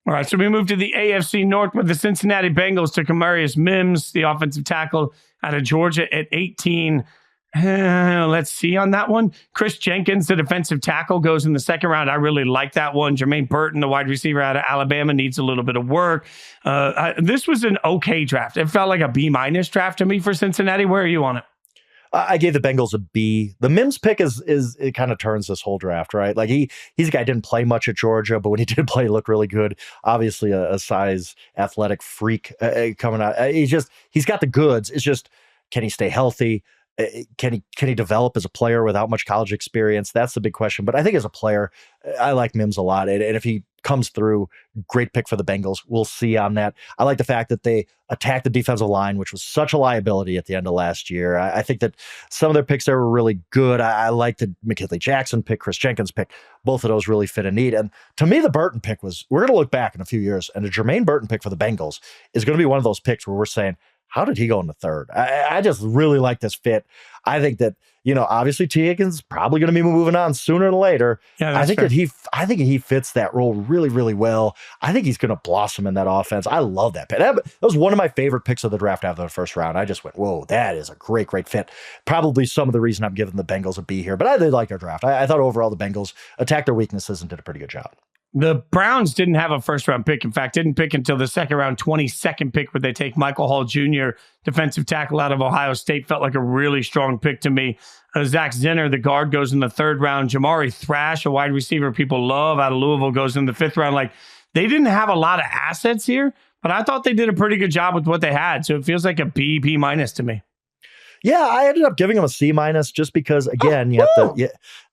All right, so we move to the AFC North where the Cincinnati Bengals took Amarius Mims, the offensive tackle out of Georgia, at 18. Let's see on that one. Chris Jenkins, the defensive tackle, goes in the second round. I really like that one. Jermaine Burton, the wide receiver out of Alabama, needs a little bit of work. This was an okay draft. It felt like a B- draft to me for Cincinnati. Where are you on it? I gave the Bengals a B. The Mims pick is it kind of turns this whole draft, right? Like he's a guy who didn't play much at Georgia, but when he did play, he looked really good. Obviously a size athletic freak coming out. He's got the goods. It's just, can he stay healthy? Can he develop as a player without much college experience? That's the big question. But I think as a player, I like Mims a lot. And if he comes through, great pick for the Bengals. We'll see on that. I like the fact that they attacked the defensive line, which was such a liability at the end of last year. I think that some of their picks there were really good. I like the McKinley Jackson pick, Chris Jenkins pick. Both of those really fit a need. And to me, the Burton pick we're going to look back in a few years, and a Jermaine Burton pick for the Bengals is going to be one of those picks where we're saying, how did he go in the third? I just really like this fit. I think that, obviously T. Higgins is probably going to be moving on sooner than later. Yeah, I think he fits that role really, really well. I think he's going to blossom in that offense. I love that pick. That was one of my favorite picks of the draft after the first round. I just went, whoa, that is a great, great fit. Probably some of the reason I'm giving the Bengals a B here, but I did like their draft. I thought overall the Bengals attacked their weaknesses and did a pretty good job. The Browns didn't have a first-round pick. In fact, didn't pick until the second round, 22nd pick, where they take Michael Hall Jr., defensive tackle out of Ohio State. Felt like a really strong pick to me. Zach Zinner, the guard, goes in the third round. Jamari Thrash, a wide receiver people love out of Louisville, goes in the fifth round. Like, they didn't have a lot of assets here, but I thought they did a pretty good job with what they had. So it feels like a B to me. Yeah, I ended up giving them a C- just because, again, you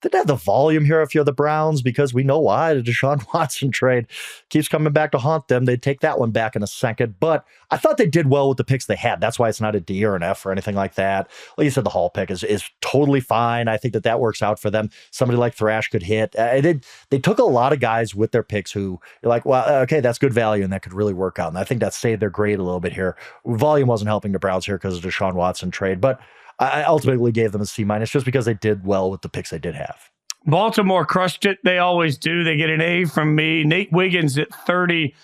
didn't have the volume here if you're the Browns, because we know why. The Deshaun Watson trade keeps coming back to haunt them. They'd take that one back in a second. But I thought they did well with the picks they had. That's why it's not a D or an F or anything like that. Like you said, the Hall pick is totally fine. I think that works out for them. Somebody like Thrash could hit. They took a lot of guys with their picks who you're like, well, okay, that's good value, and that could really work out. And I think that saved their grade a little bit here. Volume wasn't helping the Browns here because of the Deshaun Watson trade. But I ultimately gave them a C- just because they did well with the picks they did have. Baltimore crushed it. They always do. They get an A from me. Nate Wiggins at 30.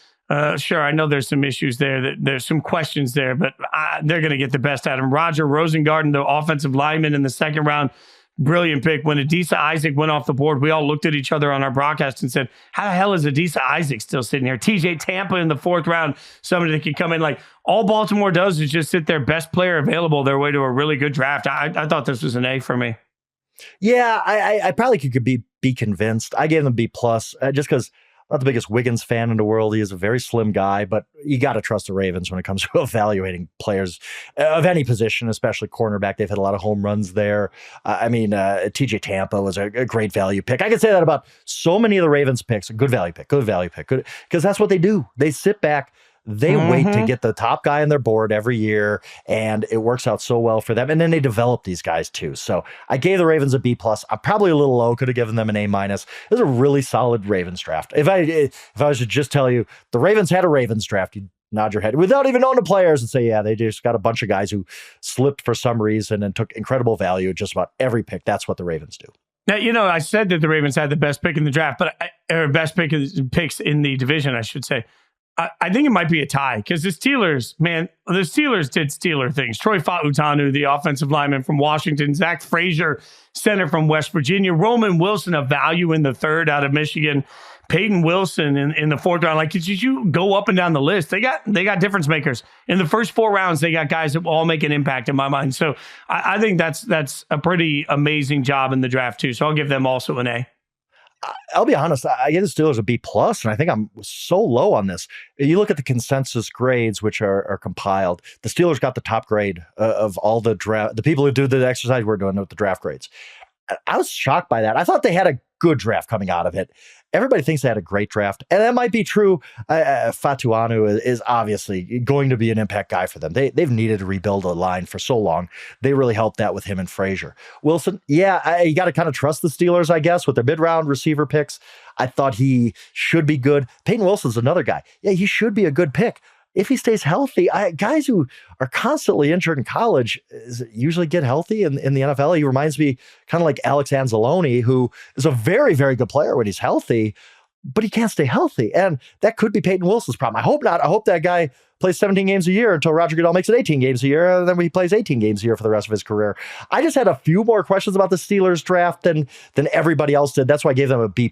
Sure, I know there's some issues there. There's some questions there, but they're going to get the best out of him. Roger Rosengarten, the offensive lineman in the second round. Brilliant pick. When Adisa Isaac went off the board, we all looked at each other on our broadcast and said, how the hell is Adisa Isaac still sitting here? TJ Tampa in the fourth round, somebody that could come in. Like, all Baltimore does is just sit their best player available their way to a really good draft. I thought this was an A for me. Yeah, I probably could be convinced. I gave them B+, just because I'm not the biggest Wiggins fan in the world. He is a very slim guy, but you got to trust the Ravens when it comes to evaluating players of any position, especially cornerback. They've had a lot of home runs there. TJ Tampa was a great value pick. I can say that about so many of the Ravens picks. Good value pick, because that's what they do. They sit back. They wait to get the top guy on their board every year, and it works out so well for them. And then they develop these guys too. So I gave the Ravens a B+. I'm probably a little low. Could have given them an A-. It was a really solid Ravens draft. If I was to just tell you the Ravens had a Ravens draft, you'd nod your head without even knowing the players and say, yeah, they just got a bunch of guys who slipped for some reason and took incredible value at just about every pick. That's what the Ravens do. Now, I said that the Ravens had the best pick in the draft, or best picks in the division, I should say. I think it might be a tie because the Steelers did Steeler things. Troy Fautanu, the offensive lineman from Washington, Zach Frazier, center from West Virginia, Roman Wilson, a value in the third out of Michigan, Peyton Wilson in the fourth round. Like, you go up and down the list, they got difference makers. In the first four rounds, they got guys that will all make an impact in my mind. So I think that's a pretty amazing job in the draft too. So I'll give them also an A. I'll be honest, I give the Steelers a B+, and I think I'm so low on this. You look at the consensus grades, which are compiled. The Steelers got the top grade of all the draft. The people who do the exercise we're doing with the draft grades. I was shocked by that. I thought they had a good draft coming out of it. Everybody thinks they had a great draft, and that might be true. Fatuanu is obviously going to be an impact guy for them. They've needed to rebuild a line for so long. They really helped that with him and Frazier. Wilson, yeah, you got to kind of trust the Steelers, I guess, with their mid-round receiver picks. I thought he should be good. Peyton Wilson's another guy. Yeah, he should be a good pick. If he stays healthy, guys who are constantly injured in college usually get healthy in the NFL. He reminds me kind of like Alex Anzalone, who is a very, very good player when he's healthy, but he can't stay healthy. And that could be Peyton Wilson's problem. I hope not. I hope that guy plays 17 games a year until Roger Goodell makes it 18 games a year, and then he plays 18 games a year for the rest of his career. I just had a few more questions about the Steelers draft than everybody else did. That's why I gave them a B+.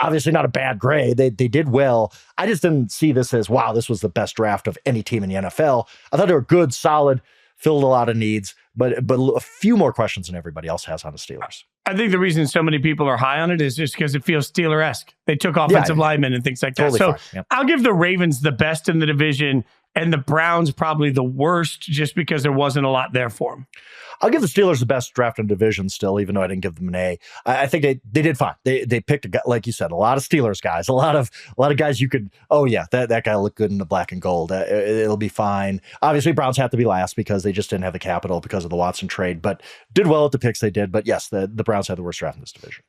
Obviously not a bad grade. They did well. I just didn't see this as, wow, this was the best draft of any team in the NFL. I thought they were good, solid, filled a lot of needs, but a few more questions than everybody else has on the Steelers. I think the reason so many people are high on it is just because it feels Steeler-esque. They took offensive linemen and things like that. Totally so fine. Yep. I'll give the Ravens the best in the division and the Browns probably the worst just because there wasn't a lot there for them. I'll give the Steelers the best draft in the division still, even though I didn't give them an A. I think they did fine. They picked a guy, like you said, a lot of Steelers guys, a lot of guys you could, oh yeah, that guy looked good in the black and gold. It'll be fine. Obviously, Browns have to be last because they just didn't have the capital because of the Watson trade, but did well at the picks they did. But yes, the Browns had the worst draft in this division.